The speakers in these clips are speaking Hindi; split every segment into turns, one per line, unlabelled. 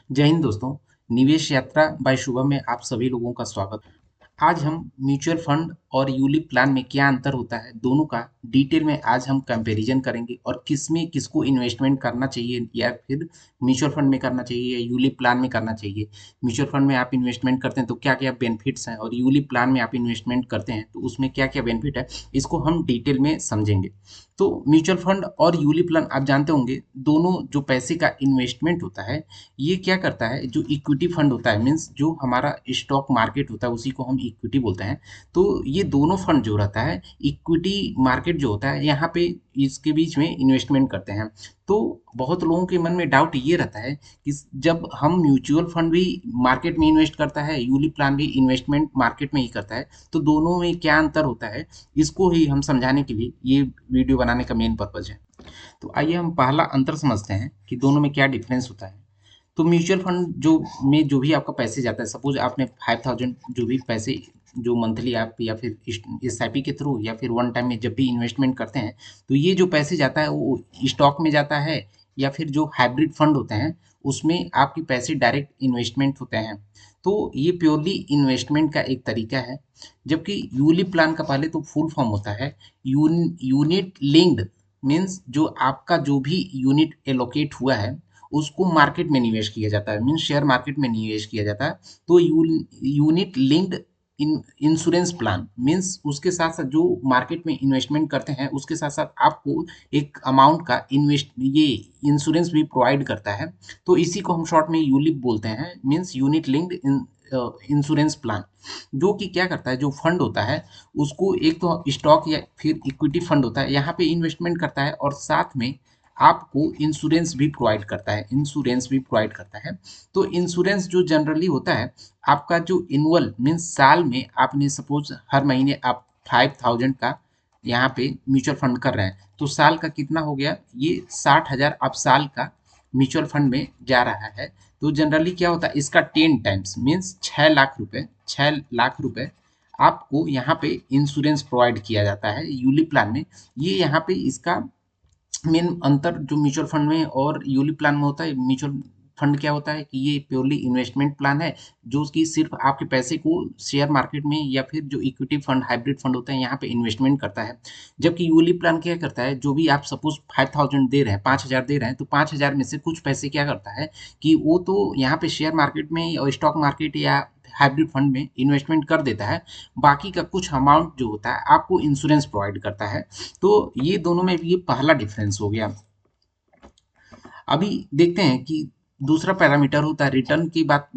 जय हिंद दोस्तों। निवेश यात्रा बाय शुभम में आप सभी लोगों का स्वागत। आज हम म्यूचुअल फंड और यूलिप प्लान में क्या अंतर होता है, दोनों का डिटेल में आज हम कंपैरिजन करेंगे और किस में किसको इन्वेस्टमेंट करना चाहिए या फिर म्यूचुअल फंड में करना चाहिए या यूलिप प्लान में करना चाहिए। म्यूचुअल फंड में आप इन्वेस्टमेंट करते हैं तो क्या क्या बेनिफिट्स हैं और यूलिप प्लान में आप इन्वेस्टमेंट करते हैं तो उसमें क्या क्या बेनिफिट है, इसको हम डिटेल में समझेंगे। तो म्यूचुअल फंड और यूलिप प्लान आप जानते होंगे, दोनों जो पैसे का इन्वेस्टमेंट होता है ये क्या करता है, जो इक्विटी फंड होता है मीन्स जो हमारा स्टॉक मार्केट होता है उसी को हम इक्विटी बोलते हैं। तो ये दोनों फंड जो रहता है, इक्विटी मार्केट जो होता है यहाँ पे इसके बीच में इन्वेस्टमेंट करते हैं। तो बहुत लोगों के मन में डाउट ये रहता है कि जब हम म्यूचुअल फंड भी मार्केट में इन्वेस्ट करता है, यूलिप प्लान भी इन्वेस्टमेंट मार्केट में ही करता है, तो दोनों में क्या अंतर होता है, इसको ही हम समझाने के लिए ये वीडियो बनाने का मेन पर्पज है। तो आइए हम पहला अंतर समझते हैं कि दोनों में क्या डिफरेंस होता है। तो म्यूचुअल फंड जो भी आपका पैसे जाता है, सपोज आपने 5000 जो भी पैसे जो मंथली आप या फिर एसआईपी के थ्रू या फिर वन टाइम में जब भी इन्वेस्टमेंट करते हैं, तो ये जो पैसे जाता है वो स्टॉक में जाता है या फिर जो हाइब्रिड फंड होते हैं उसमें आपके पैसे डायरेक्ट इन्वेस्टमेंट होते हैं। तो ये प्योरली इन्वेस्टमेंट का एक तरीका है। जबकि यूलिप प्लान का पहले तो फुल फॉर्म होता है यूनिट लिंक्ड, मीन्स जो आपका जो भी यूनिट एलोकेट हुआ है उसको मार्केट में निवेश किया जाता है, मीन्स शेयर मार्केट में निवेश किया जाता है। तो unit linked insurance plan means उसके साथ साथ जो मार्केट में इन्वेस्टमेंट करते हैं उसके साथ साथ आपको एक अमाउंट का इन्वेस्ट ये इंश्योरेंस भी प्रोवाइड करता है। तो इसी को हम शॉर्ट में यूलिप बोलते हैं, means unit linked insurance plan. जो कि क्या करता है, जो फंड होता है उसको एक तो स्टॉक या फिर इक्विटी फंड होता है यहाँ पे इन्वेस्टमेंट करता है और साथ में आपको इंश्योरेंस भी प्रोवाइड करता है। तो इंश्योरेंस जो जनरली होता है, आपका जो इनवल मीन्स साल में आपने सपोज हर महीने आप 5000 का यहाँ पे म्यूचुअल फंड कर रहे हैं, तो साल का कितना हो गया, ये 60,000 आप साल का म्यूचुअल फंड में जा रहा है। तो जनरली क्या होता है, इसका 10 टाइम्स मीन्स 6 लाख रुपए, 6 लाख रुपए आपको यहाँ पे इंश्योरेंस प्रोवाइड किया जाता है यूलिप प्लान में। ये यहाँ पे इसका मेन अंतर जो म्यूचुअल फंड में और यूलिप प्लान में होता है। म्यूचुअल फंड क्या होता है कि ये प्योरली इन्वेस्टमेंट प्लान है जो कि सिर्फ आपके पैसे को शेयर मार्केट में या फिर जो इक्विटी फंड हाइब्रिड फंड होते हैं यहाँ पे इन्वेस्टमेंट करता है। जबकि यूलिप प्लान क्या करता है, जो भी आप सपोज 5000 दे रहे हैं, 5000 दे रहे हैं, तो 5000 में से कुछ पैसे क्या करता है कि वो तो यहाँ पे शेयर मार्केट में और स्टॉक मार्केट या हाइब्रिड फंड में इन्वेस्टमेंट कर देता है। बाकी का कुछ अमाउंट जो होता है आपको इंश्योरेंस प्रोवाइड करता है। तो ये दोनों में ये पहला डिफरेंस हो गया। अभी देखते हैं कि दूसरा पैरामीटर होता है रिटर्न की बात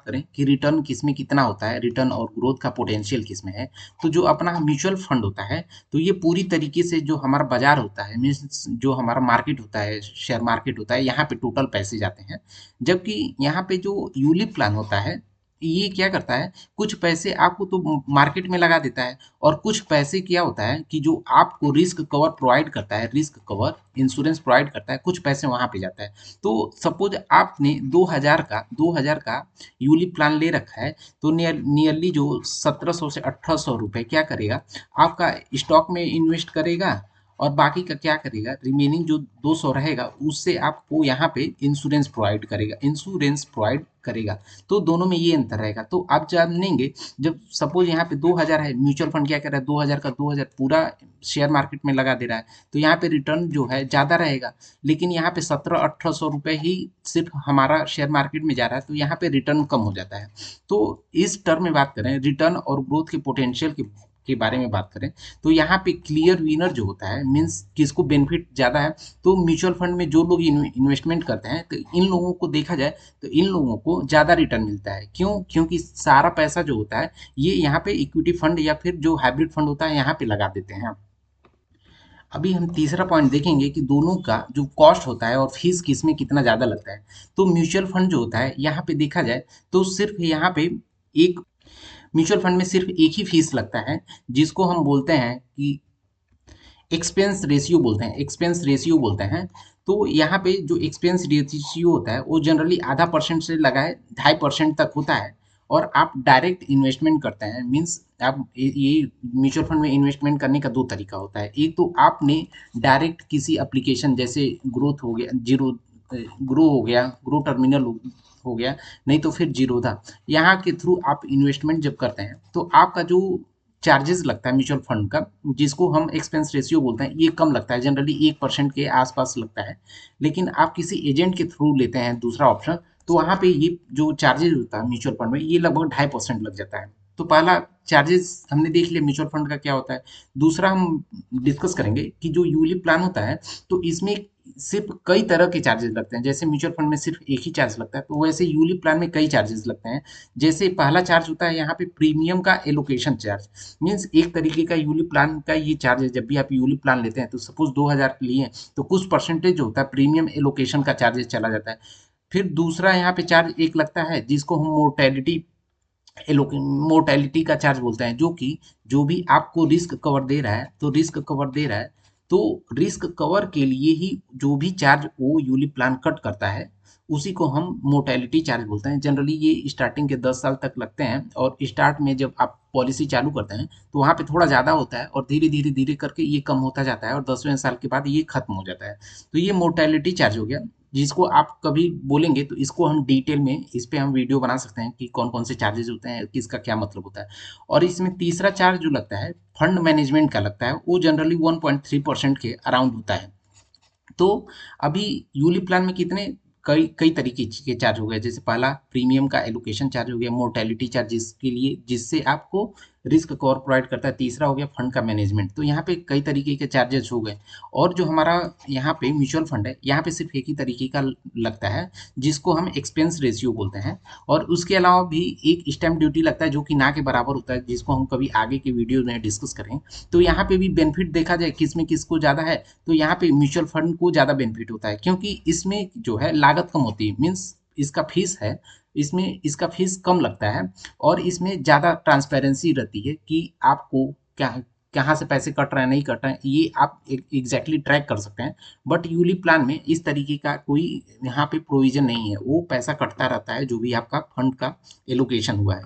करें कि रिटर्न किसमें कितना होता है, रिटर्न और ग्रोथ का पोटेंशियल किसमें है। तो जो अपना म्यूचुअल फंड होता है, तो ये पूरी तरीके से जो हमारा बाजार होता है मीन्स जो हमारा मार्केट होता है, शेयर मार्केट होता है, यहाँ पे टोटल पैसे जाते हैं। जबकि यहाँ पे जो यूलिप प्लान होता है ये क्या करता है, कुछ पैसे आपको तो मार्केट में लगा देता है और कुछ पैसे क्या होता है कि जो आपको रिस्क कवर प्रोवाइड करता है, रिस्क कवर इंश्योरेंस प्रोवाइड करता है, कुछ पैसे वहां पे जाता है। तो सपोज आपने 2000 का यूलिप प्लान ले रखा है, तो नियरली जो 1700 से 1800 रुपए क्या करेगा, आपका स्टॉक में इन्वेस्ट करेगा और बाकी का क्या करेगा, रिमेनिंग जो 200 रहेगा उससे आपको यहाँ पे इंश्योरेंस प्रोवाइड करेगा। तो दोनों में ये अंतर रहेगा। तो आप जानेंगे, जब सपोज यहाँ पे 2000 है, म्यूचुअल फंड क्या कर रहा है, 2000 का 2000 पूरा शेयर मार्केट में लगा दे रहा है, तो यहाँ पे रिटर्न जो है ज़्यादा रहेगा। लेकिन यहाँ पे 1700-1800 रुपये ही सिर्फ हमारा शेयर मार्केट में जा रहा है, तो यहाँ पे रिटर्न कम हो जाता है। तो इस टर्म में बात करें, रिटर्न और ग्रोथ के पोटेंशियल के बारे में बात करें, तो यहाँ पे क्लियर विनर जो होता है मीन्स किसको बेनिफिट ज़्यादा है, तो म्यूचुअल फंड में जो लोग इन्वेस्टमेंट करते हैं, तो इन लोगों को देखा जाए तो इन लोगों को ज़्यादा रिटर्न मिलता है। क्यों? क्योंकि सारा पैसा जो होता है ये यहाँ पे इक्विटी फंड या फिर जो हाइब्रिड फंड होता है यहाँ पे लगा देते हैं। अभी हम तीसरा पॉइंट देखेंगे कि दोनों का जो कॉस्ट होता है और फीस किसमें कितना ज़्यादा लगता है। तो म्यूचुअल फंड जो होता है यहाँ पे देखा जाए तो सिर्फ यहाँ पे एक म्यूचुअल फंड में सिर्फ एक ही फीस लगता है, जिसको हम बोलते हैं कि एक्सपेंस रेशियो बोलते हैं। तो यहाँ पे जो एक्सपेंस रेशियो होता है वो जनरली आधा परसेंट से लगाए 2.5% तक होता है। और आप डायरेक्ट इन्वेस्टमेंट करते हैं मीन्स आप ये म्यूचुअल फंड में इन्वेस्टमेंट करने का दो तरीका होता है। एक तो आपने डायरेक्ट किसी एप्लीकेशन जैसे ग्रोथ हो गया, जीरो ग्रो हो गया, ग्रो टर्मिनल हो गया, नहीं तो फिर जीरोधा। यहाँ के थ्रू आप इन्वेस्टमेंट जब करते हैं तो आपका जो चार्जेस लगता है म्यूचुअल फंड का, जिसको हम एक्सपेंस रेशियो बोलते हैं, ये कम लगता है, जनरली 1% के आसपास लगता है। लेकिन आप किसी एजेंट के थ्रू लेते हैं दूसरा ऑप्शन, तो वहाँ पे ये जो चार्जेस होता है म्यूचुअल फंड में, ये लगभग 2.5% लग जाता है। तो पहला चार्जेस हमने देख लिया म्यूचुअल फंड का क्या होता है। दूसरा हम डिस्कस करेंगे कि जो यूलिप प्लान होता है, तो इसमें सिर्फ कई तरह के चार्जेस लगते हैं। जैसे म्यूचुअल फंड में सिर्फ एक ही चार्ज लगता है, तो वैसे यूलिप प्लान में कई चार्जेस लगते हैं। जैसे पहला चार्ज होता है यहाँ पे प्रीमियम का एलोकेशन चार्ज। मीन्स एक तरीके का यूलिप प्लान का ये चार्ज है। जब भी आप यूलिप प्लान लेते हैं, तो सपोज 2000 लिए, तो कुछ परसेंटेज जो होता है प्रीमियम एलोकेशन का चार्जेस चला जाता है। फिर दूसरा यहाँ पे चार्ज एक लगता है जिसको हम मोर्टेलिटी का चार्ज बोलते हैं, जो कि जो भी आपको रिस्क कवर दे रहा है, तो रिस्क कवर दे रहा है, तो रिस्क कवर के लिए ही जो भी चार्ज वो यूलिप प्लान कट करता है, उसी को हम मोर्टेलिटी चार्ज बोलते हैं। जनरली ये स्टार्टिंग के 10 साल तक लगते हैं, और स्टार्ट में जब आप पॉलिसी चालू करते हैं तो वहाँ पे थोड़ा ज़्यादा होता है, और धीरे धीरे धीरे करके ये कम होता जाता है, और 10वें साल के बाद ये खत्म हो जाता है। तो ये मोर्टेलिटी चार्ज हो गया, जिसको आप कभी बोलेंगे तो इसको हम डिटेल में इस पे हम वीडियो बना सकते हैं कि कौन कौन से चार्जेस होते हैं, किसका क्या मतलब होता है। और इसमें तीसरा चार्ज जो लगता है फंड मैनेजमेंट का लगता है, वो जनरली 1.3% के अराउंड होता है। तो अभी यूलिप प्लान में कितने कई कई तरीके के चार्ज हो गए। जैसे पहला प्रीमियम का एलोकेशन चार्ज हो गया, मोर्टेलिटी चार्ज जिसके लिए जिससे आपको रिस्क कवर प्रोवाइड करता है। तीसरा हो गया फंड का मैनेजमेंट। तो यहाँ पे कई तरीके के चार्जेस हो गए। और जो हमारा यहाँ पे म्यूचुअल फंड है, यहाँ पे सिर्फ एक ही तरीके का लगता है, जिसको हम एक्सपेंस रेशियो बोलते हैं। और उसके अलावा भी एक स्टैम्प ड्यूटी लगता है, जो कि ना के बराबर होता है, जिसको हम कभी आगे के वीडियो में डिस्कस करें। तो यहाँ पे भी बेनिफिट देखा जाए किस में किसको ज़्यादा है, तो यहाँ पे म्यूचुअल फंड को ज़्यादा बेनिफिट होता है, क्योंकि इसमें जो है लागत कम होती है। मीन्स इसका फीस है, इसमें इसका फीस कम लगता है, और इसमें ज़्यादा ट्रांसपेरेंसी रहती है कि आपको क्या कहाँ से पैसे कट रहे हैं, नहीं कट रहे हैं, ये आप एग्जैक्टली ट्रैक कर सकते हैं। बट यूलिप प्लान में इस तरीके का कोई यहाँ पे प्रोविजन नहीं है, वो पैसा कटता रहता है जो भी आपका फंड का एलोकेशन हुआ है।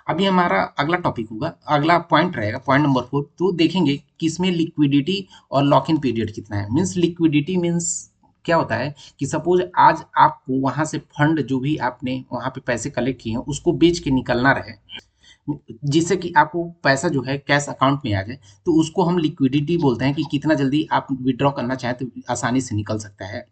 अभी हमारा अगला टॉपिक होगा, अगला पॉइंट रहेगा पॉइंट नंबर 4। तो देखेंगे कि इसमें लिक्विडिटी और लॉक इन पीरियड कितना है। मीन्स लिक्विडिटी मीन्स क्या होता है कि सपोज आज आपको वहां से फंड जो भी आपने वहां पे पैसे कलेक्ट किए हैं उसको बेच के निकलना रहे, जिससे कि आपको पैसा जो है कैश अकाउंट में आ जाए, तो उसको हम लिक्विडिटी बोलते हैं कि कितना जल्दी आप विड्रॉ करना चाहें तो आसानी से निकल सकता है।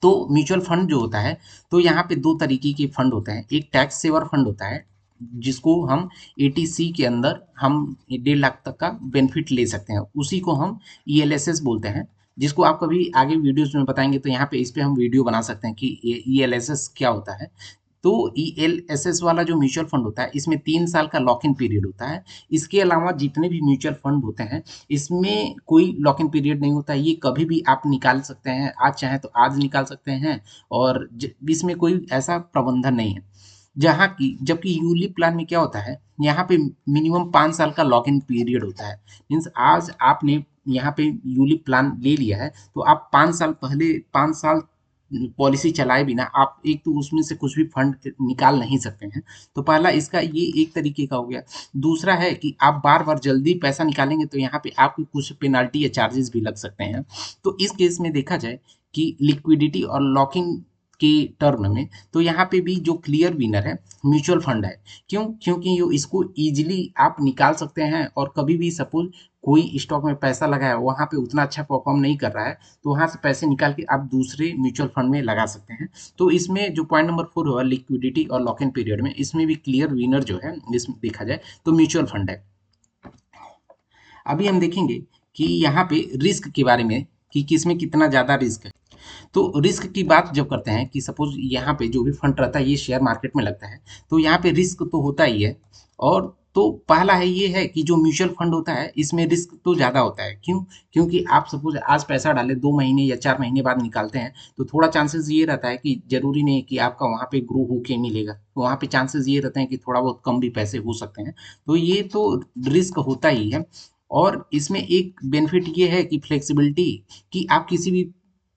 तो म्यूचुअल फंड जो होता है, तो यहाँ पे दो तरीके के फंड होते हैं। एक टैक्स सेवर फंड होता है, जिसको हम एटीसी के अंदर हम 1.5 लाख तक का बेनिफिट ले सकते हैं, उसी को हम ईएलएसएस बोलते हैं, जिसको आप कभी आगे वीडियोज में बताएंगे। तो यहाँ पे इस पे हम वीडियो बना सकते हैं कि ईएलएसएस क्या होता है। तो ईएलएसएस वाला जो म्यूचुअल फंड होता है, इसमें 3 साल का लॉक इन पीरियड होता है। इसके अलावा जितने भी म्यूचुअल फंड होते हैं, इसमें कोई लॉक इन पीरियड नहीं होता है, ये कभी भी आप निकाल सकते हैं, आज चाहें तो आज निकाल सकते हैं, और इसमें कोई ऐसा प्रबंधन नहीं है। जहाँ की जबकि यूलिप प्लान में क्या होता है, यहाँ पे मिनिमम 5 साल का लॉक इन पीरियड होता है। मीन्स आज आपने यहाँ पे यूलिप प्लान ले लिया है, तो आप 5 साल पहले 5 साल पॉलिसी चलाए बिना आप एक तो उसमें से कुछ भी फंड निकाल नहीं सकते हैं। तो पहला इसका ये एक तरीके का हो गया। दूसरा है कि आप बार बार जल्दी पैसा निकालेंगे तो यहाँ पे आपकी कुछ पेनाल्टी या चार्जेस भी लग सकते हैं। तो इस केस में देखा जाए कि लिक्विडिटी और लॉकिंग के टर्म में, तो यहाँ पे भी जो क्लियर विनर है म्यूचुअल फंड है। क्यों? क्योंकि ये इसको इजीली आप निकाल सकते हैं, और कभी भी सपोज कोई स्टॉक में पैसा लगाया, वहाँ पे उतना अच्छा परफॉर्म नहीं कर रहा है, तो वहाँ से पैसे निकाल के आप दूसरे म्यूचुअल फंड में लगा सकते हैं। तो इसमें जो पॉइंट नंबर 4 हुआ लिक्विडिटी और लॉक इन पीरियड में, इसमें भी क्लियर विनर जो है इसमें देखा जाए तो म्यूचुअल फंड है। अभी हम देखेंगे कि यहाँ पे रिस्क के बारे में कि किसमें कितना ज़्यादा रिस्क है। तो रिस्क की बात जब करते हैं कि सपोज यहाँ पे जो भी फंड रहता है ये शेयर मार्केट में लगता है, तो यहाँ पे रिस्क तो होता ही है। और तो पहला है ये है कि जो म्यूचुअल फंड होता है इसमें रिस्क तो ज़्यादा होता है। क्यों? क्योंकि आप सपोज आज पैसा डालें, 2 महीने या 4 महीने बाद निकालते हैं, तो थोड़ा चांसेस ये रहता है कि जरूरी नहीं है कि आपका वहाँ पे ग्रो होके मिलेगा, वहाँ पे चांसेस ये रहते हैं कि थोड़ा बहुत कम भी पैसे हो सकते हैं। तो ये तो रिस्क होता ही है। और इसमें एक बेनिफिट ये है कि फ्लेक्सिबिलिटी, कि आप किसी भी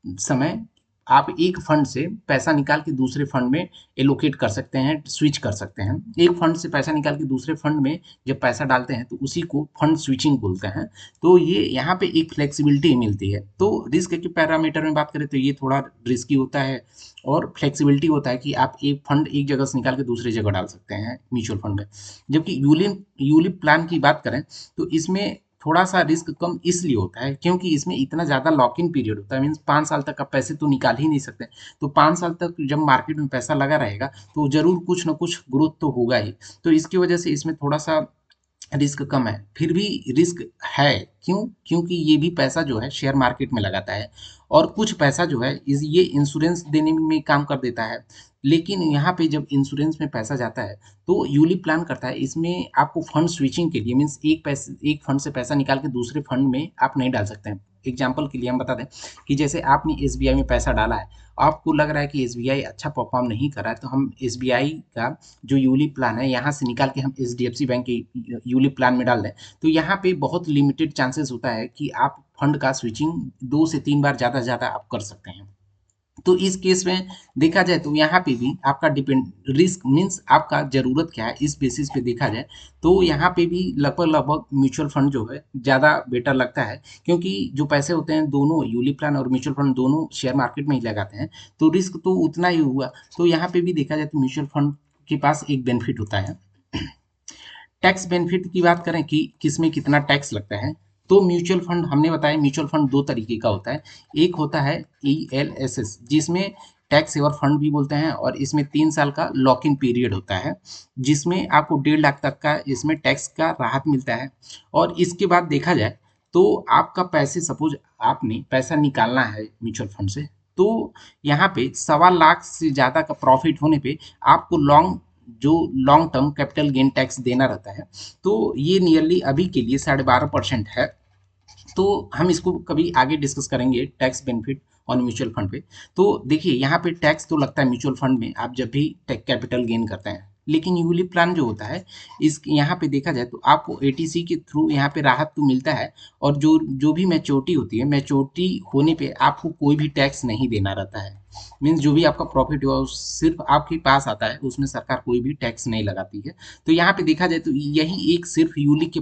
समय आप एक फंड से पैसा निकाल के दूसरे फंड में एलोकेट कर सकते हैं, स्विच कर सकते हैं। एक फंड से पैसा निकाल के दूसरे फंड में जब पैसा डालते हैं तो उसी को फंड स्विचिंग बोलते हैं। तो ये यहाँ पे एक फ्लेक्सिबिलिटी मिलती है। तो रिस्क के पैरामीटर में बात करें तो ये थोड़ा रिस्की होता है, और फ्लेक्सिबिलिटी होता है कि आप एक फंड एक जगह से निकाल के दूसरी जगह डाल सकते हैं म्यूचुअल फंड में। जबकि यूलिप यूलिप प्लान की बात करें तो इसमें थोड़ा सा रिस्क कम इसलिए होता है क्योंकि इसमें इतना ज़्यादा लॉक इन पीरियड होता है, मीन्स 5 साल तक आप पैसे तो निकाल ही नहीं सकते। तो 5 साल तक जब मार्केट में पैसा लगा रहेगा तो जरूर कुछ ना कुछ ग्रोथ तो होगा ही। तो इसकी वजह से इसमें थोड़ा सा रिस्क कम है, फिर भी रिस्क है। क्यों? क्योंकि ये भी पैसा जो है शेयर मार्केट में लगाता है, और कुछ पैसा जो है ये इंश्योरेंस देने में काम कर देता है। लेकिन यहाँ पे जब इंश्योरेंस में पैसा जाता है तो यूलिप प्लान करता है, इसमें आपको फंड स्विचिंग के लिए मीन्स एक फंड से पैसा निकाल के दूसरे फंड में आप नहीं डाल सकते हैं। एग्जाम्पल के लिए हम बता दें कि जैसे आपने एसबीआई में पैसा डाला है, आपको लग रहा है कि एसबीआई अच्छा परफॉर्म नहीं कर रहा है, तो हम एसबीआई का जो यूलिप प्लान है यहाँ से निकाल के हम एचडीएफसी बैंक के यूलिप प्लान में डाल दें, तो यहाँ पे बहुत लिमिटेड चांसेस होता है कि आप फंड का स्विचिंग 2 से 3 बार ज़्यादा से ज़्यादा आप कर सकते हैं। तो इस केस में देखा जाए तो यहाँ पे भी आपका डिपेंड रिस्क मीन्स आपका ज़रूरत क्या है इस बेसिस पे देखा जाए तो यहाँ पे भी लगभग लगभग म्यूचुअल फंड जो है ज़्यादा बेटर लगता है, क्योंकि जो पैसे होते हैं दोनों यूलिप प्लान और म्यूचुअल फंड दोनों शेयर मार्केट में ही लगाते हैं, तो रिस्क तो उतना ही हुआ। तो यहाँ पे भी देखा जाए तो म्यूचुअल फंड के पास एक बेनिफिट होता है। टैक्स बेनिफिट की बात करें कि किसमें कितना टैक्स लगता है, तो म्यूचुअल फंड हमने बताया म्यूचुअल फंड दो तरीके का होता है। एक होता है ELSS जिसमें टैक्स सेवर फंड भी बोलते हैं, और इसमें 3 साल का लॉक इन पीरियड होता है जिसमें आपको 1.5 लाख तक का इसमें टैक्स का राहत मिलता है। और इसके बाद देखा जाए तो आपका पैसे सपोज आपने पैसा निकालना है म्यूचुअल फंड से, तो यहाँ पे 1.25 लाख से ज़्यादा का प्रॉफिट होने पे आपको long term capital gain tax देना रहता है। तो ये नियरली अभी के लिए 12.5% है। तो हम इसको कभी आगे डिस्कस करेंगे tax benefit on mutual fund पे। तो देखिए यहाँ पे टैक्स तो लगता है म्यूचुअल फंड में आप जब भी कैपिटल गेन करते हैं, लेकिन यूलिप प्लान जो होता है इस यहाँ पे देखा जाए तो आपको एटीसी के थ्रू यहाँ पे राहत तो मिलता है, और जो जो भी मैच्योरिटी होती है मैच्योरिटी होने पे आपको कोई भी टैक्स नहीं देना रहता है। मीन्स जो भी आपका प्रॉफिट हुआ वो सिर्फ आपके पास आता है, उसमें सरकार कोई भी टैक्स नहीं लगाती है। तो यहाँ पे देखा जाए तो यही एक सिर्फ यूलिप के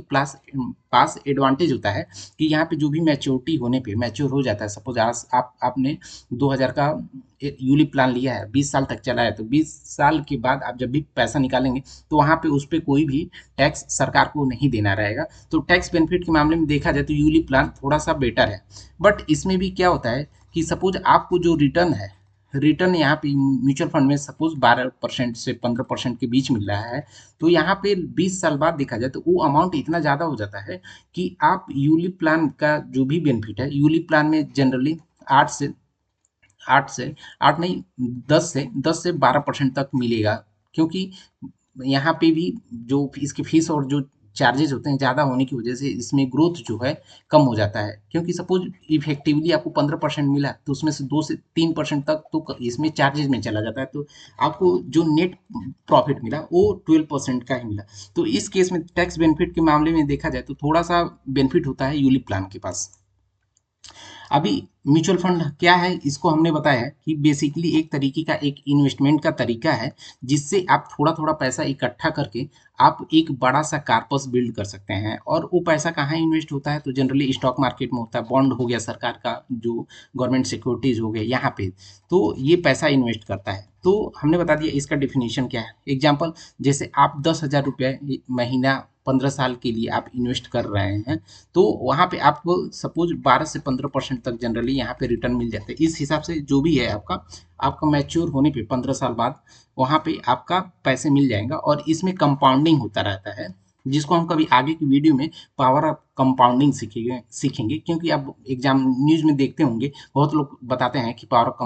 पास एडवांटेज होता है कि यहाँ पे जो भी मैच्योरिटी होने पे मैच्योर हो जाता है। सपोज आज आपने 2000 का यूलिप प्लान लिया है, 20 साल तक चला है, तो 20 साल के बाद आप जब भी पैसा निकालेंगे तो वहाँ पे उस पर कोई भी टैक्स सरकार को नहीं देना रहेगा। तो टैक्स बेनिफिट के मामले में देखा जाए तो यूलिप प्लान थोड़ा सा बेटर है। बट इसमें भी क्या होता है कि सपोज आपको जो रिटर्न यहाँ पे म्यूचुअल फंड में सपोज 12% से 15% के बीच मिल रहा है, तो यहाँ पे 20 साल बाद देखा जाए तो वो अमाउंट इतना ज़्यादा हो जाता है कि आप यूलिप प्लान का जो भी बेनिफिट है, यूलिप प्लान में जनरली 8 से 8 से 8 नहीं 10 से 12% तक मिलेगा, क्योंकि यहाँ पे भी जो इसकी फीस और जो चार्जेज होते हैं ज़्यादा होने की वजह से इसमें ग्रोथ जो है कम हो जाता है। क्योंकि सपोज इफेक्टिवली आपको 15% मिला तो उसमें से 2 से 3% तक तो इसमें चार्जेज में चला जाता है, तो आपको जो नेट प्रॉफिट मिला वो 12% का ही मिला। तो इस केस में टैक्स बेनिफिट के मामले में देखा जाए तो थोड़ा सा बेनिफिट होता है यूलिप प्लान के पास। अभी म्यूचुअल फंड क्या है इसको हमने बताया है कि बेसिकली एक तरीके का एक इन्वेस्टमेंट का तरीका है जिससे आप थोड़ा थोड़ा पैसा इकट्ठा करके आप एक बड़ा सा कार्पस बिल्ड कर सकते हैं। और वो पैसा कहाँ इन्वेस्ट होता है, तो जनरली स्टॉक मार्केट में होता है, बॉन्ड हो गया सरकार का, जो गवर्नमेंट सिक्योरिटीज हो गए यहाँ पे, तो ये पैसा इन्वेस्ट करता है। तो हमने बता दिया इसका डिफिनीशन क्या है। एग्जाम्पल जैसे आप 10,000 रुपये महीना 15 साल के लिए आप इन्वेस्ट कर रहे हैं, तो वहाँ पे आपको सपोज 12 से 15% तक जनरली यहाँ पे रिटर्न मिल जाते हैं। इस हिसाब से जो भी है आपका मैच्योर होने पे 15 साल बाद वहाँ पे आपका पैसे मिल जाएगा। और इसमें कंपाउंडिंग होता रहता है, जिसको हम कभी आगे की वीडियो में पावर ऑफ कंपाउंडिंग सीखेंगे, क्योंकि आप एग्जाम न्यूज में देखते होंगे बहुत लोग बताते हैं कि पावर ऑफ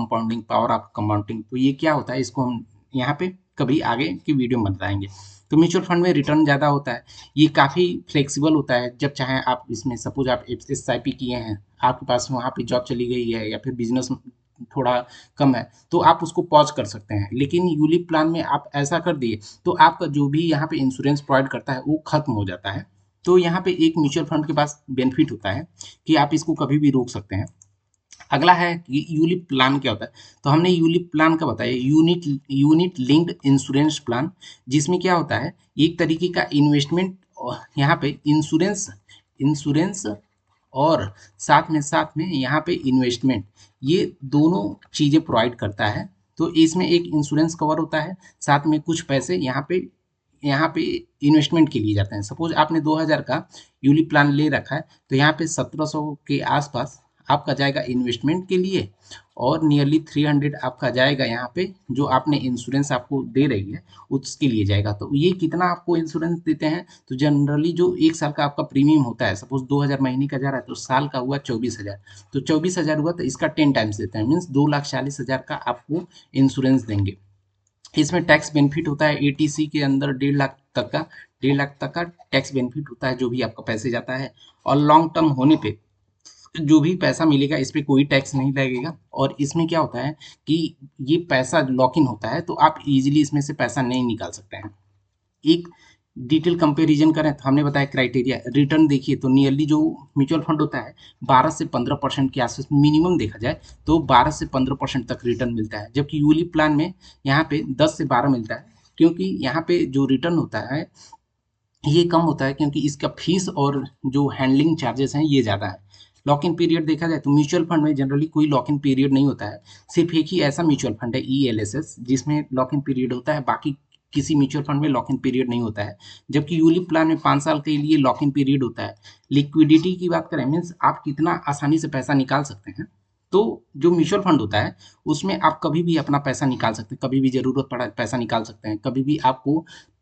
कंपाउंडिंग, तो ये क्या होता है इसको हम यहाँ पे कभी आगे की वीडियो में बताएंगे। तो म्यूचुअल फंड में रिटर्न ज़्यादा होता है, ये काफ़ी फ्लेक्सिबल होता है। जब चाहें आप इसमें सपोज आप SIP किए हैं, आपके पास वहाँ पे जॉब चली गई है या फिर बिजनेस थोड़ा कम है, तो आप उसको पॉज कर सकते हैं। लेकिन यूलिप प्लान में आप ऐसा कर दिए तो आपका जो भी यहाँ पे इंश्योरेंस प्रोवाइड करता है वो खत्म हो जाता है। तो यहाँ पे एक म्यूचुअल फंड के पास बेनिफिट होता है कि आप इसको कभी भी रोक सकते हैं। अगला है कि यूलिप प्लान क्या होता है। तो हमने यूलिप प्लान का बताया, यूनिट लिंक्ड इंश्योरेंस प्लान, जिसमें क्या होता है एक तरीके का इन्वेस्टमेंट, यहाँ पे इंश्योरेंस इंश्योरेंस और साथ में यहाँ पे इन्वेस्टमेंट, ये दोनों चीज़ें प्रोवाइड करता है। तो इसमें एक इंश्योरेंस कवर होता है, साथ में कुछ पैसे यहाँ पे इन्वेस्टमेंट के लिए जाते हैं। सपोज आपने 2000 का यूलिप प्लान ले रखा है, तो यहाँ पे 1700 के आसपास आपका जाएगा इन्वेस्टमेंट के लिए, और नियरली 300 आपका जाएगा यहाँ पे जो आपने इंश्योरेंस आपको दे रही है उसके लिए जाएगा। तो ये कितना आपको इंश्योरेंस देते हैं, तो जनरली जो 1 साल का आपका प्रीमियम होता है, सपोज 2000 महीने का जा रहा है, तो साल का हुआ 24,000, तो 24,000 हुआ तो इसका 10 टाइम्स देते हैं, मीन्स 2,40,000 का आपको इंश्योरेंस देंगे। इसमें टैक्स बेनिफिट होता है एटीसी के अंदर 1.5 लाख तक का टैक्स बेनिफिट होता है जो भी आपका पैसे जाता है। और लॉन्ग टर्म होने पे जो भी पैसा मिलेगा इस पे कोई टैक्स नहीं लगेगा। और इसमें क्या होता है कि ये पैसा लॉक इन होता है, तो आप इजीली इसमें से पैसा नहीं निकाल सकते हैं। एक डिटेल कंपैरिजन करें तो हमने बताया क्राइटेरिया, रिटर्न देखिए तो नियरली जो म्यूचुअल फंड होता है 12 से 15% के आसपास मिनिमम देखा जाए तो 12 से 15% तक रिटर्न मिलता है, जबकि यूलिप प्लान में यहाँ पे 10 से 12 मिलता है, क्योंकि यहाँ पे जो रिटर्न होता है ये कम होता है, क्योंकि इसका फीस और जो हैंडलिंग चार्जेस हैं ये ज़्यादा है। लॉक इन पीरियड देखा जाए तो म्यूचुअल फंड में जनरली कोई लॉक इन पीरियड नहीं होता है, सिर्फ एक ही ऐसा म्यूचुअल फंड है ELSS जिसमें लॉक इन पीरियड होता है, बाकी किसी म्यूचुअल फंड में लॉक इन पीरियड नहीं होता है। जबकि यूलिप प्लान में 5 साल के लिए लॉक इन पीरियड होता है। लिक्विडिटी की बात करें, मीन्स आप कितना आसानी से पैसा निकाल सकते हैं, तो जो म्यूचुअल फंड होता है उसमें आप कभी भी अपना पैसा निकाल सकते हैं, कभी भी जरूरत पड़ा पैसा निकाल सकते हैं, कभी भी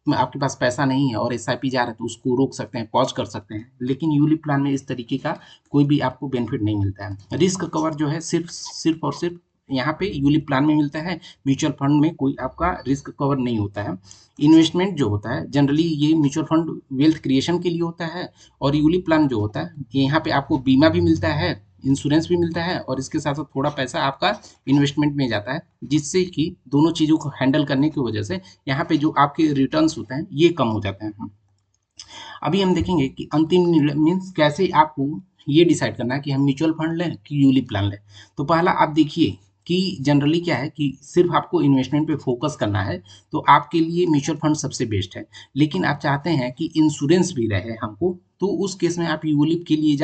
आपके पास पैसा नहीं है और SIP जा रहा है तो उसको रोक सकते हैं, पॉज कर सकते हैं। लेकिन यूलिप प्लान में इस तरीके का कोई भी आपको बेनिफिट नहीं मिलता है। रिस्क कवर जो है सिर्फ और सिर्फ यहाँ पे यूलिप प्लान में मिलता है, म्यूचुअल फंड में कोई आपका रिस्क कवर नहीं होता है। इन्वेस्टमेंट जो होता है जनरली ये म्यूचुअल फंड वेल्थ क्रिएशन के लिए होता है, और यूलिप प्लान जो होता है यहाँ पे आपको बीमा भी मिलता है, इंश्योरेंस भी मिलता है, और इसके साथ साथ थोड़ा पैसा आपका इन्वेस्टमेंट में जाता है, जिससे कि दोनों चीज़ों को हैंडल करने की वजह से यहाँ पे जो आपके रिटर्न्स होते हैं ये कम हो जाते हैं। अभी हम देखेंगे कि अंतिम निर्णय मीन्स कैसे आपको ये डिसाइड करना है कि हम म्यूचुअल फंड लें कि यूलिप प्लान लें। तो पहला आप देखिए कि जनरली क्या है कि सिर्फ आपको इन्वेस्टमेंट पे फोकस करना है तो आपके लिए म्यूचुअल फंड सबसे बेस्ट है। लेकिन आप चाहते हैं कि इंश्योरेंस भी रहे हमको, तो उस केस में आप यूलिप के लिए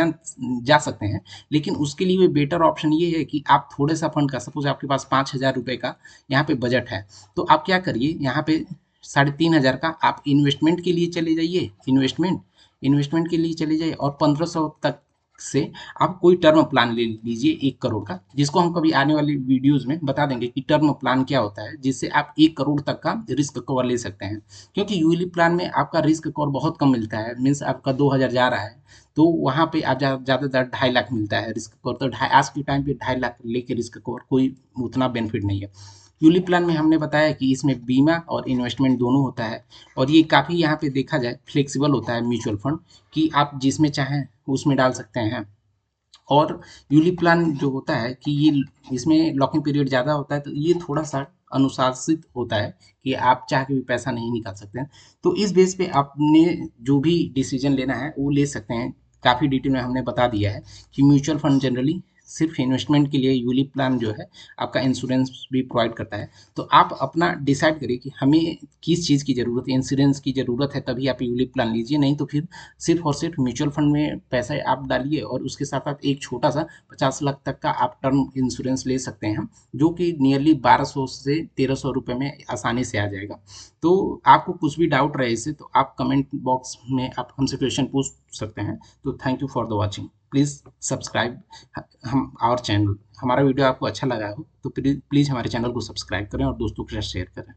जा सकते हैं। लेकिन उसके लिए बेटर ऑप्शन ये है कि आप थोड़े सा फंड का, सपोज आपके पास 5,000 रुपये का यहाँ पे बजट है, तो आप क्या करिए यहाँ पे 3,500 का आप इन्वेस्टमेंट के लिए चले जाइए, इन्वेस्टमेंट के लिए चले जाइए, और 1,500 तक से आप कोई टर्म प्लान ले लीजिए 1 करोड़ का, जिसको हम कभी आने वाली वीडियोस में बता देंगे कि टर्म प्लान क्या होता है, जिससे आप 1 करोड़ तक का रिस्क कवर ले सकते हैं। क्योंकि यूलिप प्लान में आपका रिस्क कवर बहुत कम मिलता है, मीन्स आपका 2,000 जा रहा है तो वहाँ पे आप ज़्यादातर 2.5 लाख मिलता है रिस्क कवर। तो आज के टाइम पे 2.5 लाख लेके रिस्क कवर कोई उतना बेनिफिट नहीं है। यूलिप प्लान में हमने बताया कि इसमें बीमा और इन्वेस्टमेंट दोनों होता है, और ये काफ़ी यहाँ पे देखा जाए फ्लेक्सिबल होता है म्यूचुअल फंड, कि आप जिसमें चाहें उसमें डाल सकते हैं। और यूलिप प्लान जो होता है कि ये इसमें लॉकिंग पीरियड ज़्यादा होता है, तो ये थोड़ा सा अनुशासित होता है कि आप चाह के भी पैसा नहीं निकाल सकते हैं। तो इस बेस पे आपने जो भी डिसीजन लेना है वो ले सकते हैं। काफ़ी डिटेल में हमने बता दिया है कि म्यूचुअल फंड जनरली सिर्फ इन्वेस्टमेंट के लिए, यूलिप प्लान जो है आपका इंश्योरेंस भी प्रोवाइड करता है। तो आप अपना डिसाइड करिए कि हमें किस चीज़ की ज़रूरत है, इंश्योरेंस की ज़रूरत है तभी आप यूलिप प्लान लीजिए, नहीं तो फिर सिर्फ और सिर्फ म्यूचुअल फंड में पैसा आप डालिए, और उसके साथ साथ एक छोटा सा 50 लाख तक का आप टर्म इंश्योरेंस ले सकते हैं, जो कि नियरली 1200 से 1300 रुपये में आसानी से आ जाएगा। तो आपको कुछ भी डाउट रहे इससे तो आप कमेंट बॉक्स में आप हमसे क्वेश्चन पूछ सकते हैं। तो thank you for the watching, please subscribe हम आवर चैनल। हमारा वीडियो आपको अच्छा लगा हो तो प्लीज़ हमारे चैनल को सब्सक्राइब करें और दोस्तों के साथ शेयर करें।